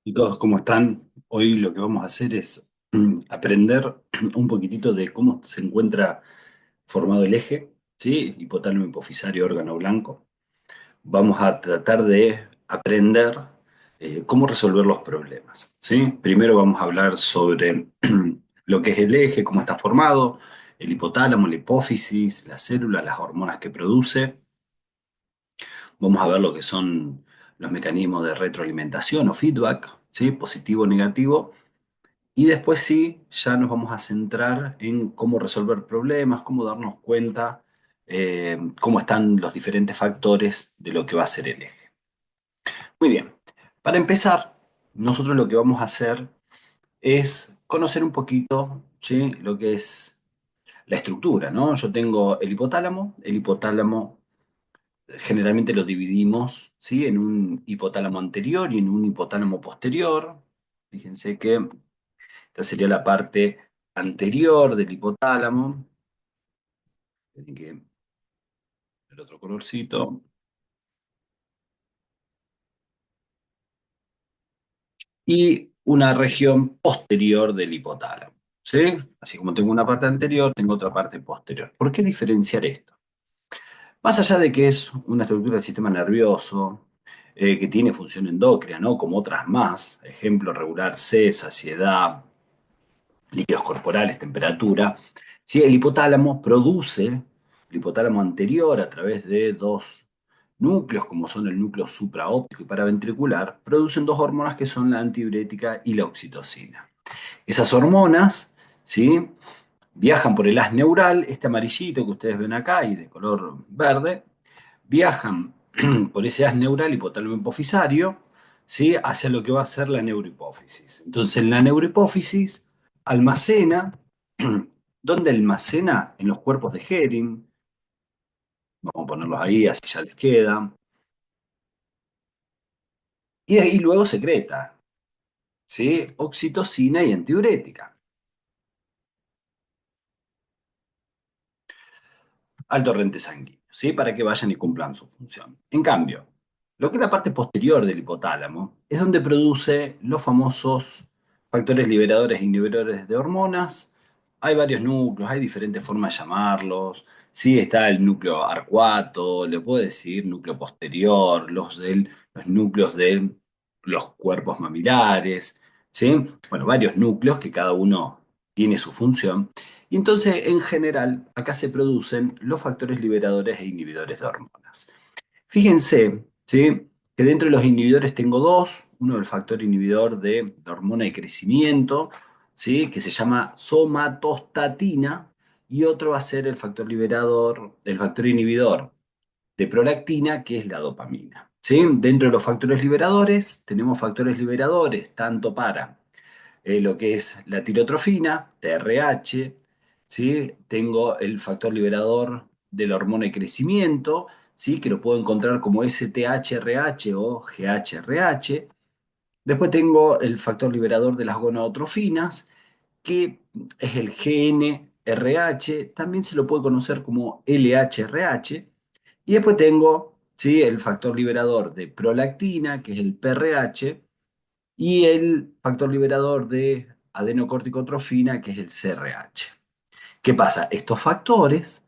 Chicos, ¿cómo están? Hoy lo que vamos a hacer es aprender un poquitito de cómo se encuentra formado el eje, ¿sí? Hipotálamo hipofisario órgano blanco. Vamos a tratar de aprender cómo resolver los problemas, ¿sí? Primero vamos a hablar sobre lo que es el eje, cómo está formado, el hipotálamo, la hipófisis, las células, las hormonas que produce. Vamos a ver lo que son los mecanismos de retroalimentación o feedback, ¿sí? Positivo o negativo. Y después sí, ya nos vamos a centrar en cómo resolver problemas, cómo darnos cuenta, cómo están los diferentes factores de lo que va a ser el eje. Muy bien, para empezar, nosotros lo que vamos a hacer es conocer un poquito, ¿sí? Lo que es la estructura, ¿no? Yo tengo el hipotálamo generalmente lo dividimos, ¿sí? En un hipotálamo anterior y en un hipotálamo posterior. Fíjense que esta sería la parte anterior del hipotálamo. Tienen que el otro colorcito. Y una región posterior del hipotálamo. ¿Sí? Así como tengo una parte anterior, tengo otra parte posterior. ¿Por qué diferenciar esto? Más allá de que es una estructura del sistema nervioso, que tiene función endocrina, ¿no? Como otras más, ejemplo, regular sed, saciedad, líquidos corporales, temperatura. ¿Sí? El hipotálamo anterior, a través de dos núcleos, como son el núcleo supraóptico y paraventricular, producen dos hormonas que son la antidiurética y la oxitocina. Esas hormonas, ¿sí? Viajan por el haz neural, este amarillito que ustedes ven acá y de color verde, viajan por ese haz neural hipotálamo hipofisario, ¿sí? Hacia lo que va a ser la neurohipófisis. Entonces, en la neurohipófisis almacena, ¿dónde almacena? En los cuerpos de Hering, vamos a ponerlos ahí, así ya les queda, y ahí luego secreta, ¿sí? Oxitocina y antidiurética. Al torrente sanguíneo, ¿sí? Para que vayan y cumplan su función. En cambio, lo que es la parte posterior del hipotálamo es donde produce los famosos factores liberadores e inhibidores de hormonas. Hay varios núcleos, hay diferentes formas de llamarlos. Sí, está el núcleo arcuato, le puedo decir núcleo posterior, los núcleos de los cuerpos mamilares, ¿sí? Bueno, varios núcleos que cada uno tiene su función. Y entonces, en general, acá se producen los factores liberadores e inhibidores de hormonas. Fíjense, ¿sí? Que dentro de los inhibidores tengo dos. Uno, el factor inhibidor de la hormona de crecimiento, ¿sí? Que se llama somatostatina, y otro va a ser el factor liberador, el factor inhibidor de prolactina, que es la dopamina. ¿Sí? Dentro de los factores liberadores, tenemos factores liberadores tanto para lo que es la tirotrofina, TRH, ¿sí? Tengo el factor liberador de la hormona de crecimiento, ¿sí? Que lo puedo encontrar como STHRH o GHRH. Después tengo el factor liberador de las gonadotrofinas, que es el GNRH, también se lo puede conocer como LHRH. Y después tengo, ¿sí? El factor liberador de prolactina, que es el PRH, y el factor liberador de adenocorticotrofina, que es el CRH. ¿Qué pasa? Estos factores,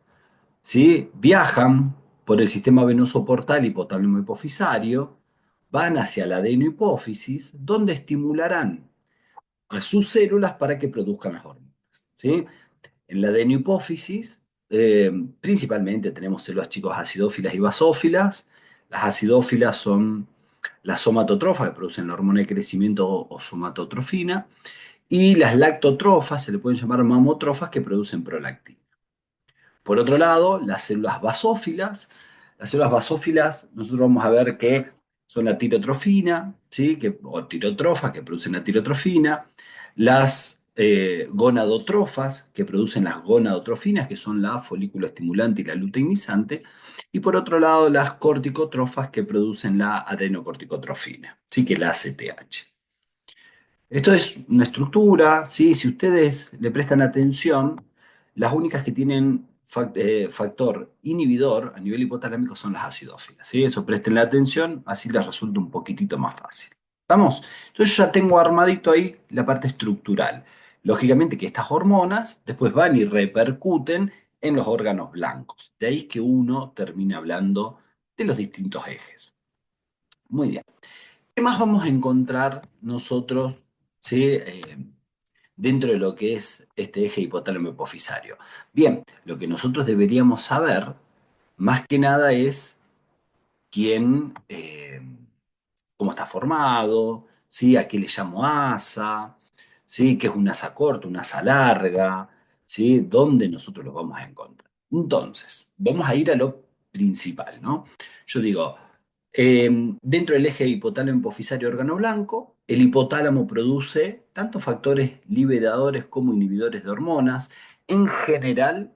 ¿sí? Viajan por el sistema venoso portal hipotálamo hipofisario, van hacia la adenohipófisis, donde estimularán a sus células para que produzcan las hormonas, ¿sí? En la adenohipófisis, principalmente tenemos células chicos acidófilas y basófilas. Las acidófilas son las somatotrofas que producen la hormona de crecimiento o somatotrofina, y las lactotrofas, se le pueden llamar mamotrofas, que producen prolactina. Por otro lado, las células basófilas, nosotros vamos a ver que son la tirotrofina, ¿sí? O tirotrofas que producen la tirotrofina, las gonadotrofas que producen las gonadotrofinas, que son la folículo estimulante y la luteinizante, y por otro lado, las corticotrofas que producen la adenocorticotrofina, ¿sí? Que es la ACTH. Esto es una estructura, ¿sí? Si ustedes le prestan atención, las únicas que tienen factor inhibidor a nivel hipotalámico son las acidófilas, ¿sí? Eso presten la atención, así les resulta un poquitito más fácil. ¿Estamos? Entonces yo ya tengo armadito ahí la parte estructural. Lógicamente que estas hormonas después van y repercuten en los órganos blancos. De ahí que uno termina hablando de los distintos ejes. Muy bien. ¿Qué más vamos a encontrar nosotros, sí, dentro de lo que es este eje hipotálamo hipofisario? Bien, lo que nosotros deberíamos saber, más que nada, es quién, cómo está formado, ¿sí? A qué le llamo asa, ¿sí? ¿Qué es una asa corta, una asa larga, ¿sí? ¿Dónde nosotros los vamos a encontrar? Entonces, vamos a ir a lo principal, ¿no? Yo digo, dentro del eje hipotálamo hipofisario órgano blanco, el hipotálamo produce tanto factores liberadores como inhibidores de hormonas. En general,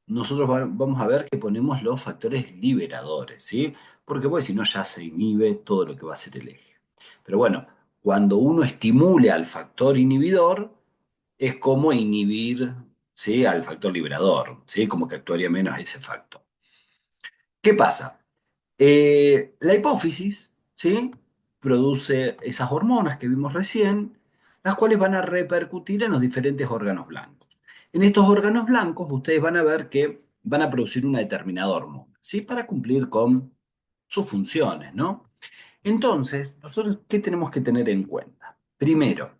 nosotros vamos a ver que ponemos los factores liberadores, ¿sí? Porque pues si no ya se inhibe todo lo que va a ser el eje. Pero bueno, cuando uno estimule al factor inhibidor, es como inhibir, ¿sí? Al factor liberador, ¿sí? Como que actuaría menos ese factor. ¿Qué pasa? La hipófisis, ¿sí? Produce esas hormonas que vimos recién, las cuales van a repercutir en los diferentes órganos blancos. En estos órganos blancos, ustedes van a ver que van a producir una determinada hormona, ¿sí? Para cumplir con sus funciones, ¿no? Entonces, nosotros, ¿qué tenemos que tener en cuenta? Primero,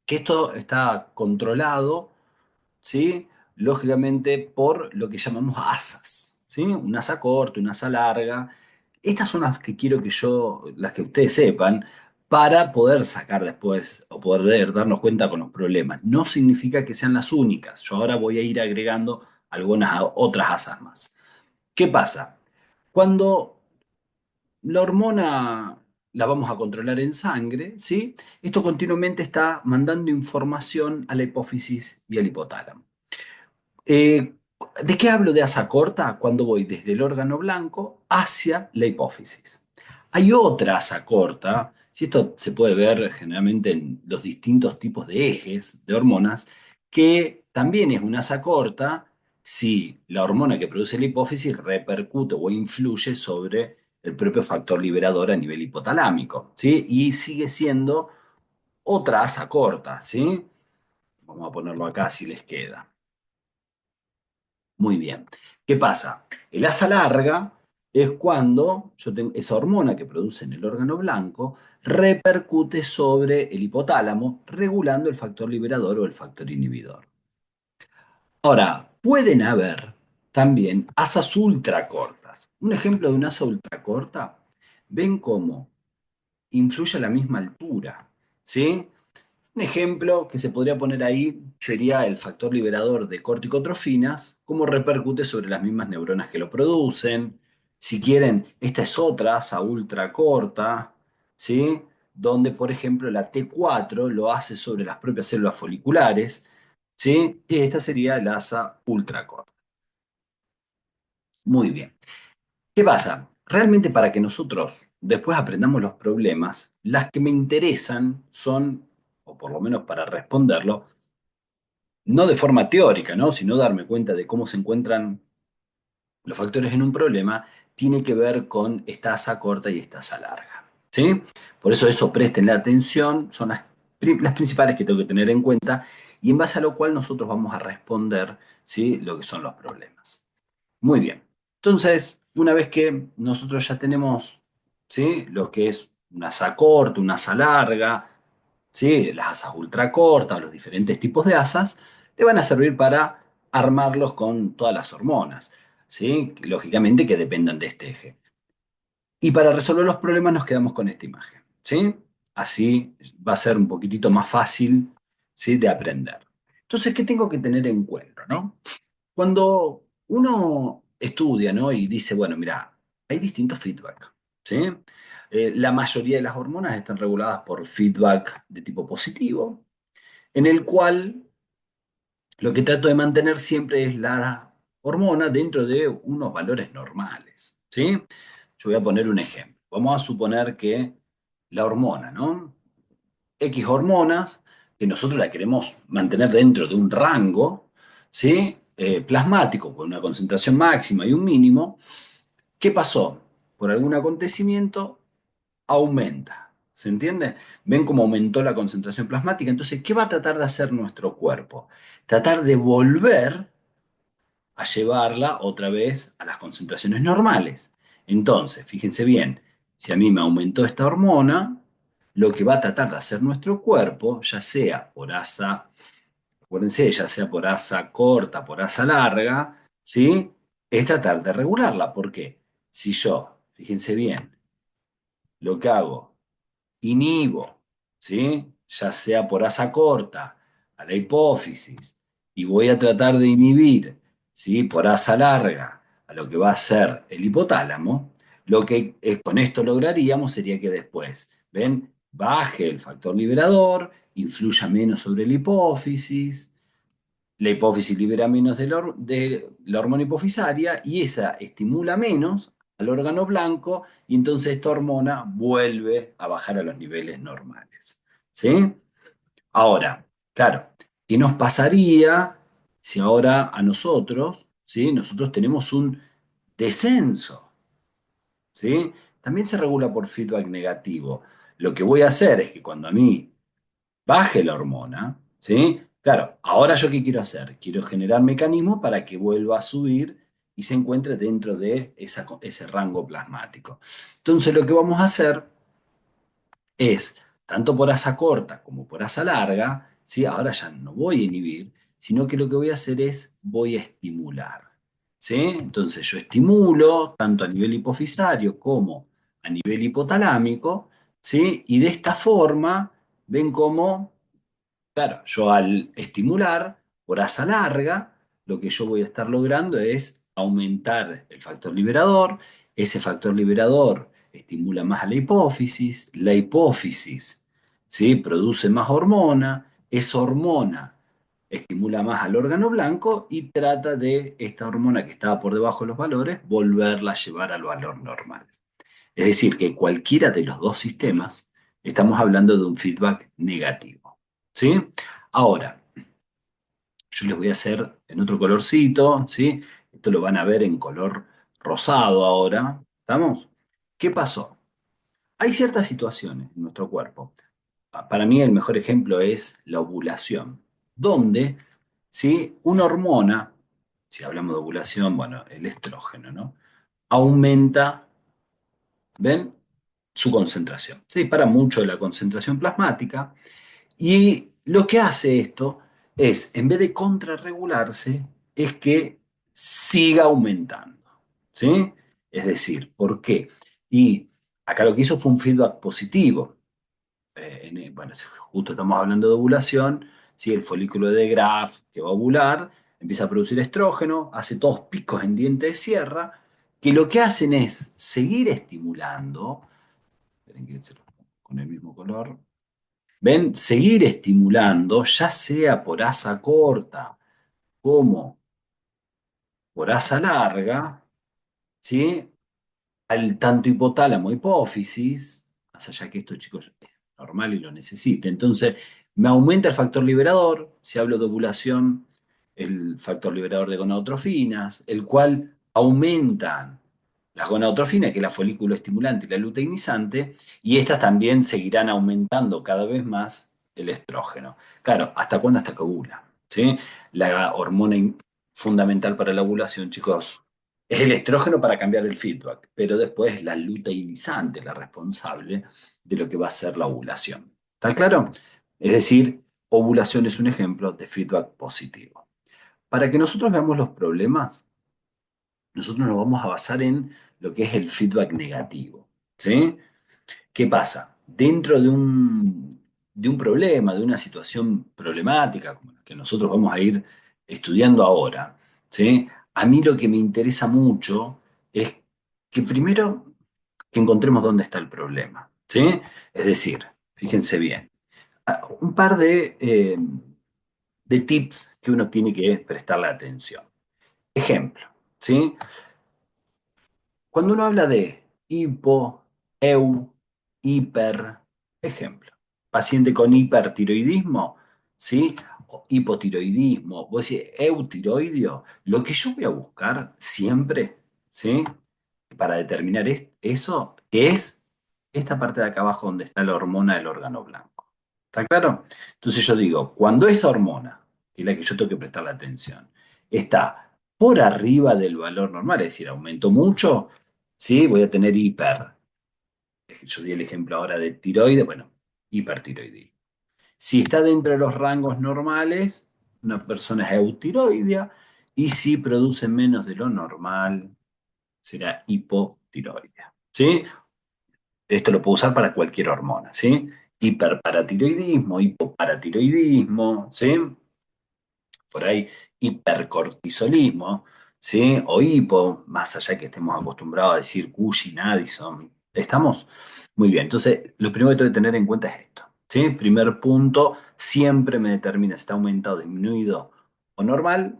que esto está controlado, ¿sí? Lógicamente por lo que llamamos asas, ¿sí? Un asa corta, una asa larga. Estas son las que quiero que las que ustedes sepan, para poder sacar después o poder darnos cuenta con los problemas. No significa que sean las únicas. Yo ahora voy a ir agregando algunas otras asas más. ¿Qué pasa? Cuando la hormona la vamos a controlar en sangre, ¿sí? Esto continuamente está mandando información a la hipófisis y al hipotálamo. Eh, ¿De qué hablo de asa corta? Cuando voy desde el órgano blanco hacia la hipófisis. Hay otra asa corta, si esto se puede ver generalmente en los distintos tipos de ejes de hormonas, que también es una asa corta si la hormona que produce la hipófisis repercute o influye sobre el propio factor liberador a nivel hipotalámico, ¿sí? Y sigue siendo otra asa corta, ¿sí? Vamos a ponerlo acá si les queda. Muy bien. ¿Qué pasa? El asa larga es cuando yo tengo esa hormona que produce en el órgano blanco repercute sobre el hipotálamo, regulando el factor liberador o el factor inhibidor. Ahora, pueden haber también asas ultracortas. Un ejemplo de una asa ultracorta, ven cómo influye a la misma altura, ¿sí? Un ejemplo que se podría poner ahí sería el factor liberador de corticotrofinas, cómo repercute sobre las mismas neuronas que lo producen. Si quieren, esta es otra asa ultra corta, ¿sí? Donde, por ejemplo, la T4 lo hace sobre las propias células foliculares, ¿sí? Y esta sería la asa ultra corta. Muy bien. ¿Qué pasa? Realmente para que nosotros después aprendamos los problemas, las que me interesan son, o por lo menos para responderlo, no de forma teórica, ¿no? Sino darme cuenta de cómo se encuentran los factores en un problema, tiene que ver con esta asa corta y esta asa larga, ¿sí? Por eso presten la atención, son las principales que tengo que tener en cuenta y en base a lo cual nosotros vamos a responder, ¿sí? Lo que son los problemas. Muy bien. Entonces, una vez que nosotros ya tenemos, ¿sí? Lo que es una asa corta, una asa larga, ¿sí? Las asas ultracortas, los diferentes tipos de asas, le van a servir para armarlos con todas las hormonas, ¿sí? Lógicamente que dependan de este eje. Y para resolver los problemas nos quedamos con esta imagen, ¿sí? Así va a ser un poquitito más fácil, ¿sí? De aprender. Entonces, ¿qué tengo que tener en cuenta, no? Cuando uno estudia, ¿no? Y dice, bueno, mira, hay distintos feedback, ¿sí? La mayoría de las hormonas están reguladas por feedback de tipo positivo, en el cual lo que trato de mantener siempre es la hormona dentro de unos valores normales, ¿sí? Yo voy a poner un ejemplo. Vamos a suponer que la hormona, ¿no? X hormonas, que nosotros la queremos mantener dentro de un rango, ¿sí? Plasmático, con una concentración máxima y un mínimo. ¿Qué pasó? Por algún acontecimiento aumenta, ¿Se entiende? ¿Ven cómo aumentó la concentración plasmática? Entonces, ¿qué va a tratar de hacer nuestro cuerpo? Tratar de volver a llevarla otra vez a las concentraciones normales. Entonces, fíjense bien, si a mí me aumentó esta hormona, lo que va a tratar de hacer nuestro cuerpo, ya sea por asa, acuérdense, ya sea por asa corta, por asa larga, ¿sí? Es tratar de regularla. ¿Por qué? Si yo, fíjense bien, lo que hago inhibo, ¿sí? Ya sea por asa corta a la hipófisis y voy a tratar de inhibir, ¿sí? Por asa larga a lo que va a ser el hipotálamo, lo que con esto lograríamos sería que después, ¿ven? Baje el factor liberador, influya menos sobre la hipófisis libera menos de la hormona hipofisaria y esa estimula menos al órgano blanco y entonces esta hormona vuelve a bajar a los niveles normales. ¿Sí? Ahora, claro, ¿qué nos pasaría si ahora a nosotros, ¿sí? Nosotros tenemos un descenso? ¿Sí? También se regula por feedback negativo. Lo que voy a hacer es que cuando a mí baje la hormona, ¿sí? Claro, ahora yo qué quiero hacer? Quiero generar mecanismos para que vuelva a subir y se encuentre dentro de ese rango plasmático. Entonces lo que vamos a hacer es, tanto por asa corta como por asa larga, ¿sí? Ahora ya no voy a inhibir, sino que lo que voy a hacer es, voy a estimular. ¿Sí? Entonces yo estimulo tanto a nivel hipofisario como a nivel hipotalámico, ¿sí? Y de esta forma, ven cómo claro, yo al estimular por asa larga, lo que yo voy a estar logrando es aumentar el factor liberador. Ese factor liberador estimula más a la hipófisis, ¿sí? Produce más hormona, esa hormona estimula más al órgano blanco y trata de esta hormona que estaba por debajo de los valores, volverla a llevar al valor normal. Es decir, que cualquiera de los dos sistemas, estamos hablando de un feedback negativo. ¿Sí? Ahora, yo les voy a hacer en otro colorcito, ¿sí? Esto lo van a ver en color rosado ahora. ¿Estamos? ¿Qué pasó? Hay ciertas situaciones en nuestro cuerpo. Para mí el mejor ejemplo es la ovulación, donde, ¿sí? Una hormona, si hablamos de ovulación, bueno, el estrógeno, ¿no? Aumenta, ¿ven? Su concentración. Se dispara mucho la concentración plasmática y lo que hace esto es, en vez de contrarregularse, es que siga aumentando. ¿Sí? Es decir, ¿por qué? Y acá lo que hizo fue un feedback positivo. Bueno, justo estamos hablando de ovulación, ¿sí? El folículo de Graf que va a ovular empieza a producir estrógeno, hace todos picos en diente de sierra, que lo que hacen es seguir estimulando. Esperen que se los pongo con el mismo color. ¿Ven? Seguir estimulando, ya sea por asa corta como por asa larga, ¿sí? Al tanto hipotálamo hipófisis, más allá que esto, chicos, es normal y lo necesite. Entonces, me aumenta el factor liberador, si hablo de ovulación, el factor liberador de gonadotrofinas, el cual aumenta las gonadotrofinas, que es la folículo estimulante y la luteinizante, y estas también seguirán aumentando cada vez más el estrógeno. Claro, ¿hasta cuándo? Hasta que ovula. ¿Sí? La hormona fundamental para la ovulación, chicos, es el estrógeno para cambiar el feedback, pero después es la luteinizante la responsable de lo que va a ser la ovulación. ¿Está claro? Es decir, ovulación es un ejemplo de feedback positivo. Para que nosotros veamos los problemas, nosotros nos vamos a basar en lo que es el feedback negativo. ¿Sí? ¿Qué pasa? Dentro de un problema, de una situación problemática, como la que nosotros vamos a ir estudiando ahora, ¿sí? A mí lo que me interesa mucho es que primero que encontremos dónde está el problema, ¿sí? Es decir, fíjense bien, un par de tips que uno tiene que prestarle atención. Ejemplo, ¿sí? Cuando uno habla de hipo, hiper, ejemplo, paciente con hipertiroidismo, ¿sí? O hipotiroidismo, vos decís eutiroideo, lo que yo voy a buscar siempre, ¿sí? Para determinar eso, ¿qué es? esta parte de acá abajo donde está la hormona del órgano blanco. ¿Está claro? Entonces yo digo, cuando esa hormona, que es la que yo tengo que prestarle atención, está por arriba del valor normal, es decir, aumentó mucho, ¿sí? Voy a tener hiper. Yo di el ejemplo ahora de tiroides, bueno, hipertiroidismo. Si está dentro de los rangos normales, una persona es eutiroidea, y si produce menos de lo normal, será hipotiroidea. ¿Sí? Esto lo puedo usar para cualquier hormona, ¿sí? Hiperparatiroidismo, hipoparatiroidismo, ¿sí? Por ahí hipercortisolismo, ¿sí? O hipo, más allá que estemos acostumbrados a decir Cushing, Addison. ¿Estamos? Muy bien, entonces lo primero que tengo que tener en cuenta es esto, ¿sí? Primer punto, siempre me determina si está aumentado, disminuido o normal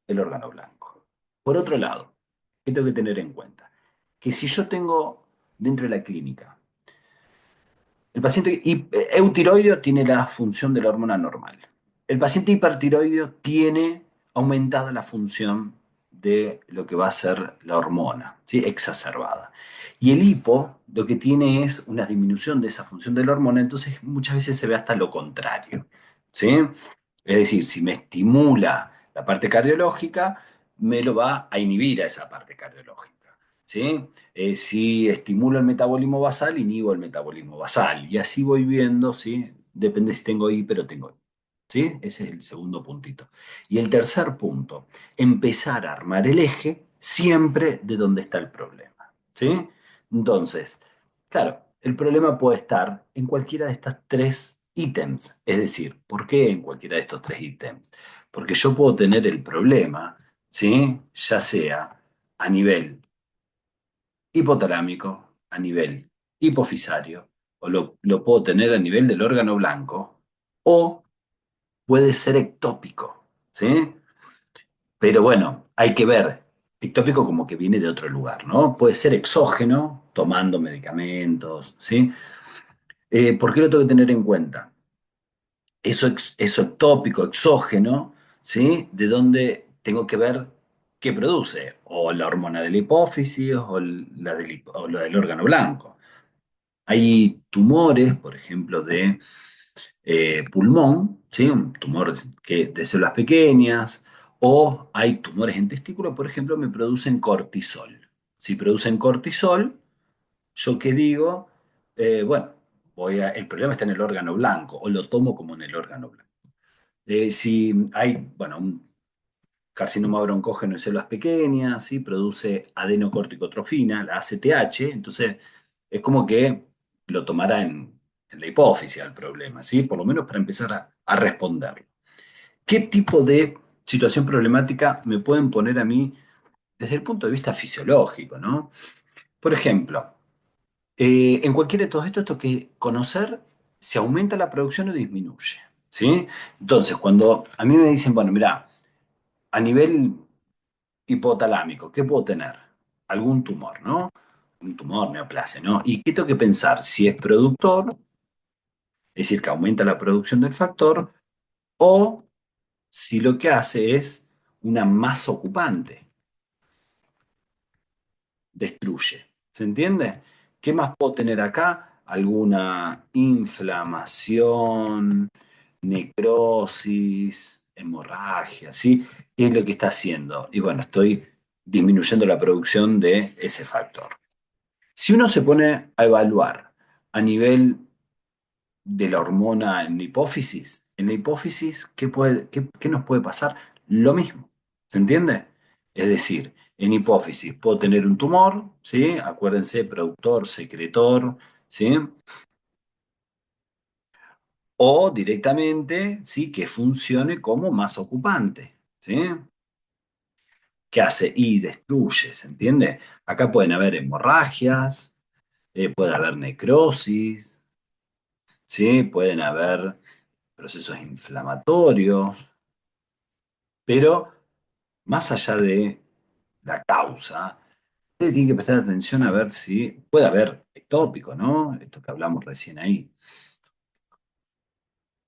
el órgano blanco. Por otro lado, ¿qué tengo que tener en cuenta? Que si yo tengo dentro de la clínica el paciente eutiroideo tiene la función de la hormona normal. El paciente hipertiroideo tiene aumentada la función de lo que va a ser la hormona, ¿sí? Exacerbada. Y el hipo lo que tiene es una disminución de esa función de la hormona, entonces muchas veces se ve hasta lo contrario, ¿sí? Es decir, si me estimula la parte cardiológica, me lo va a inhibir a esa parte cardiológica, ¿sí? Si estimulo el metabolismo basal, inhibo el metabolismo basal. Y así voy viendo, ¿sí? Depende si tengo hiper o tengo. ¿Sí? Ese es el segundo puntito. Y el tercer punto, empezar a armar el eje siempre de donde está el problema. ¿Sí? Entonces, claro, el problema puede estar en cualquiera de estas tres ítems. Es decir, ¿por qué en cualquiera de estos tres ítems? Porque yo puedo tener el problema, ¿sí? Ya sea a nivel hipotalámico, a nivel hipofisario, o lo puedo tener a nivel del órgano blanco, o puede ser ectópico, ¿sí? Pero bueno, hay que ver, ectópico como que viene de otro lugar, ¿no? Puede ser exógeno, tomando medicamentos, ¿sí? ¿Por qué lo tengo que tener en cuenta? Eso ectópico, exógeno, ¿sí? De dónde tengo que ver qué produce, o la hormona de la hipófisis o la del órgano blanco. Hay tumores, por ejemplo, de pulmón, ¿sí? Un tumor de células pequeñas, o hay tumores en testículo, por ejemplo, me producen cortisol. Si producen cortisol, ¿yo qué digo? Bueno, el problema está en el órgano blanco, o lo tomo como en el órgano blanco. Si hay, bueno, un carcinoma broncógeno en células pequeñas, ¿sí? Produce adenocorticotrofina, la ACTH, entonces es como que lo tomará en la hipófisis al problema, ¿sí? Por lo menos para empezar a responder. ¿Qué tipo de situación problemática me pueden poner a mí desde el punto de vista fisiológico, ¿no? Por ejemplo, en cualquiera de todos estos tengo que conocer si aumenta la producción o disminuye, ¿sí? Entonces, cuando a mí me dicen, bueno, mira, a nivel hipotalámico, ¿qué puedo tener? Algún tumor, ¿no? Un tumor, neoplasia, ¿no? ¿Y qué tengo que pensar? Si es productor, es decir, que aumenta la producción del factor, o si lo que hace es una masa ocupante, destruye. ¿Se entiende? ¿Qué más puedo tener acá? Alguna inflamación, necrosis, hemorragia, ¿sí? ¿Qué es lo que está haciendo? Y bueno, estoy disminuyendo la producción de ese factor. Si uno se pone a evaluar a nivel de la hormona en la hipófisis, ¿qué nos puede pasar? Lo mismo, ¿se entiende? Es decir, en hipófisis puedo tener un tumor, ¿sí? Acuérdense, productor, secretor, ¿sí? O directamente, ¿sí? Que funcione como más ocupante, ¿sí? ¿Qué hace? Y destruye, ¿se entiende? Acá pueden haber hemorragias, puede haber necrosis, ¿sí? Pueden haber procesos inflamatorios, pero más allá de la causa, usted tiene que prestar atención a ver si puede haber ectópico, ¿no? Esto que hablamos recién ahí,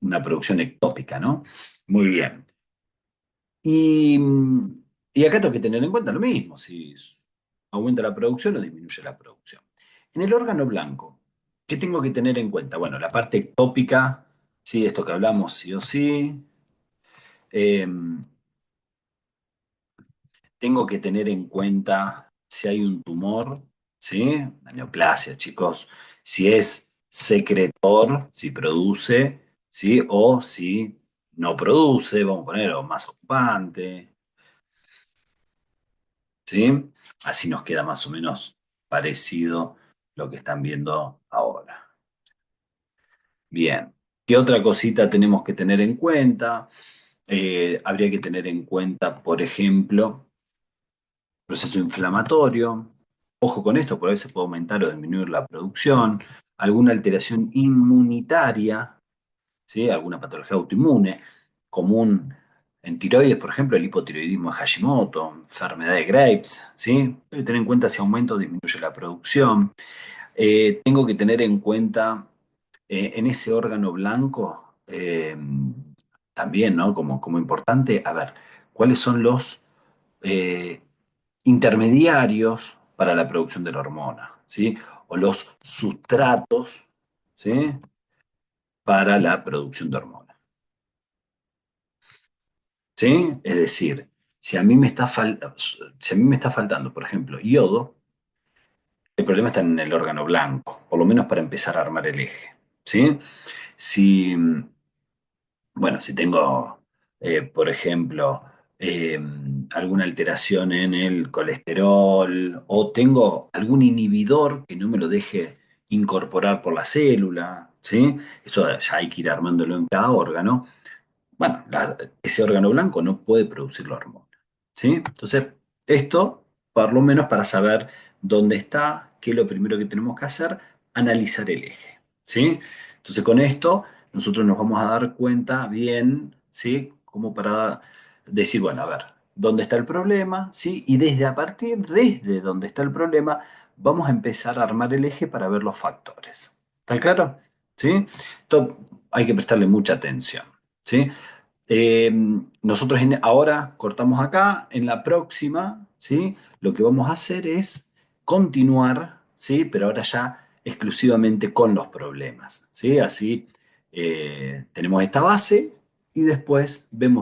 una producción ectópica, ¿no? Muy bien. Y, y acá tengo que tener en cuenta lo mismo, si aumenta la producción o disminuye la producción. En el órgano blanco, ¿Qué tengo que tener en cuenta? Bueno, la parte ectópica, sí, esto que hablamos sí o sí. Eh, Tengo que tener en cuenta si hay un tumor, ¿sí? La neoplasia, chicos. Si es secretor, si produce, ¿sí? O si no produce, vamos a poner, o más ocupante, ¿sí? Así nos queda más o menos parecido lo que están viendo ahora. Bien. ¿Qué otra cosita tenemos que tener en cuenta? Habría que tener en cuenta, por ejemplo, proceso inflamatorio. Ojo con esto, porque a veces puede aumentar o disminuir la producción. Alguna alteración inmunitaria, ¿sí? Alguna patología autoinmune, común en tiroides, por ejemplo, el hipotiroidismo de Hashimoto, enfermedad de Graves, ¿sí? Hay que tener en cuenta si aumenta o disminuye la producción. Tengo que tener en cuenta en ese órgano blanco, también, ¿no? Como importante, a ver, cuáles son los eh, intermediarios para la producción de la hormona, ¿sí? O los sustratos, ¿sí? Para la producción de hormona, ¿sí? Es decir, si a mí me está faltando, por ejemplo, yodo, el problema está en el órgano blanco, por lo menos para empezar a armar el eje, ¿sí? Si, bueno, si tengo, por ejemplo, eh, alguna alteración en el colesterol o tengo algún inhibidor que no me lo deje incorporar por la célula, ¿sí? Eso ya hay que ir armándolo en cada órgano. Bueno, ese órgano blanco no puede producir la hormona, ¿sí? Entonces, esto, por lo menos para saber dónde está, qué es lo primero que tenemos que hacer, analizar el eje, ¿sí? Entonces, con esto, nosotros nos vamos a dar cuenta bien, ¿sí? Como para decir, bueno, a ver, ¿dónde está el problema? ¿Sí? Y desde donde está el problema, vamos a empezar a armar el eje para ver los factores. ¿Está claro? ¿Sí? Esto hay que prestarle mucha atención. ¿Sí? Eh, Nosotros ahora cortamos acá, en la próxima, ¿sí? Lo que vamos a hacer es continuar, ¿sí? Pero ahora ya exclusivamente con los problemas, ¿sí? Así tenemos esta base y después vemos